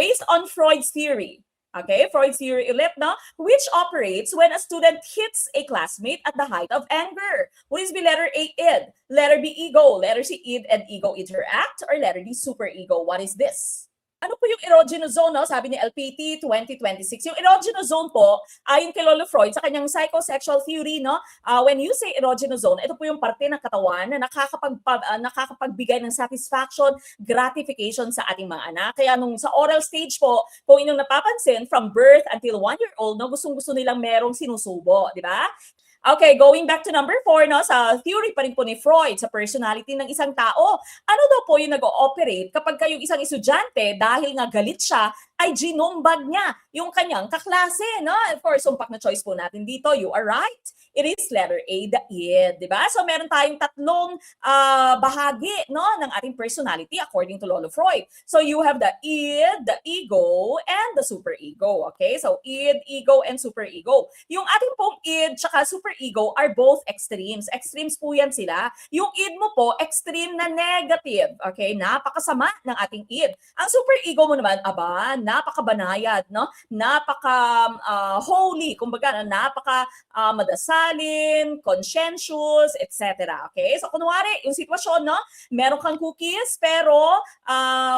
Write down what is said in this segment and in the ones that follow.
based on Freud's theory. Okay, Freud's theory ulit, no? Which operates when a student hits a classmate at the height of anger. Would this be letter A, id? Letter B, ego? Letter C, id and ego interact? Or letter D, superego? What is this? Ano po yung erogenous zone, no? Sabi ni LPT 2026. Yung erogenous zone po, ayon kay Lolo Freud sa kanyang psychosexual theory, no? When you say erogenous zone, ito po yung parte ng katawan na nakakapagbigay ng satisfaction, gratification sa ating mga anak. Kaya nung sa oral stage po, kung inyong napapansin, from birth until 1 year old, no, gustong-gusto nilang merong sinusubo, di ba? Okay, going back to number 4, no, sa theory pa rin po ni Freud sa personality ng isang tao. Ano daw po yung nag-ooperate kapag kayong isang estudyante, dahil nga galit siya, ay ginumbag niya yung kanyang kaklase, no? For sumpak na choice po natin dito, you are right. It is letter A, the id, di ba? So meron tayong tatlong bahagi, no, ng ating personality according to Lolo Freud. So you have the id, the ego, and the superego. Okay? So id, ego, and superego. Yung ating pong id tsaka superego are both extremes. Extremes po yan sila. Yung id mo po, extreme na negative. Okay? Napakasama ng ating id. Ang superego mo naman, aba, napakabanayad, no? Napaka holy, kumbaga, napaka madasalin, conscientious, etc. Okay? So kunwari, yung sitwasyon, no? Meron kang cookies, pero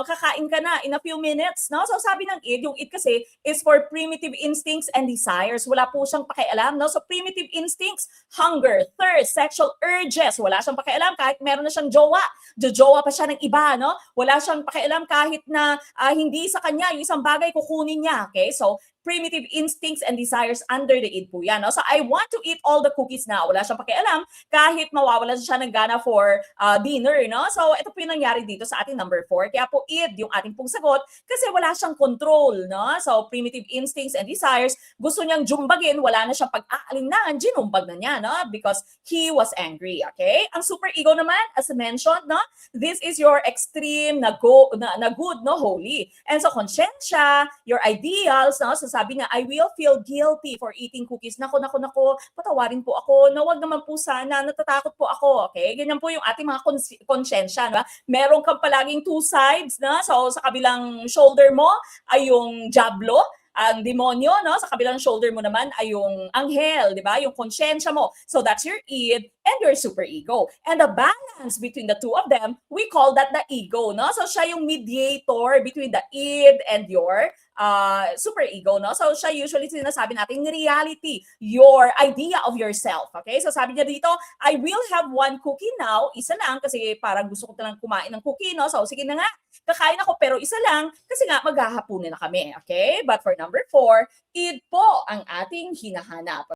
kakain ka na in a few minutes, no? So sabi ng id, yung id kasi is for primitive instincts and desires. Wala po siyang pakialam, no? So primitive instincts, hunger, thirst, sexual urges, wala siyang pakialam kahit meron na siyang jowa. Jojowa pa siya ng iba, no? Wala siyang pakialam kahit na hindi sa kanya yung isang bagay kukunin niya. Okay? So primitive instincts and desires under the id po yan. No? So I want to eat all the cookies now. Wala siyang pakialam kahit mawawalan siya ng gana for dinner. No? So ito po yung nangyari dito sa ating number 4. Kaya po id yung ating pong sagot kasi wala siyang control. No? So primitive instincts and desires, gusto niyang jumbagin, wala na siyang pag-aalinlangan, ginumbag na niya, no? Because he was angry. Okay? Ang superego naman, as mentioned, no? This is your extreme na good, no, holy. And so consciensya, your ideals, no? So sabi nga, I will feel guilty for eating cookies. Nako, patawarin po ako. No, wag naman po sana, natatakot po ako. Okay? Ganyan po yung ating mga konsyensya. Diba? Meron kang palaging two sides. Na? So sa kabilang shoulder mo ay yung diablo, ang demonyo, no? Sa kabilang shoulder mo naman ay yung anghel, di ba? Yung konsyensya mo. So that's your id and your superego. And the balance between the two of them, we call that the ego, no? So siya yung mediator between the id and your superego, no? So siya usually sinasabi natin reality, your idea of yourself. Okay? So sabi niya dito, I will have one cookie now, isa lang kasi parang gusto ko talang kumain ng cookie, no? So sige na nga, kakain ako pero isa lang kasi nga maghahapunin na kami. Okay? But for number 4, id po ang ating hinahanap.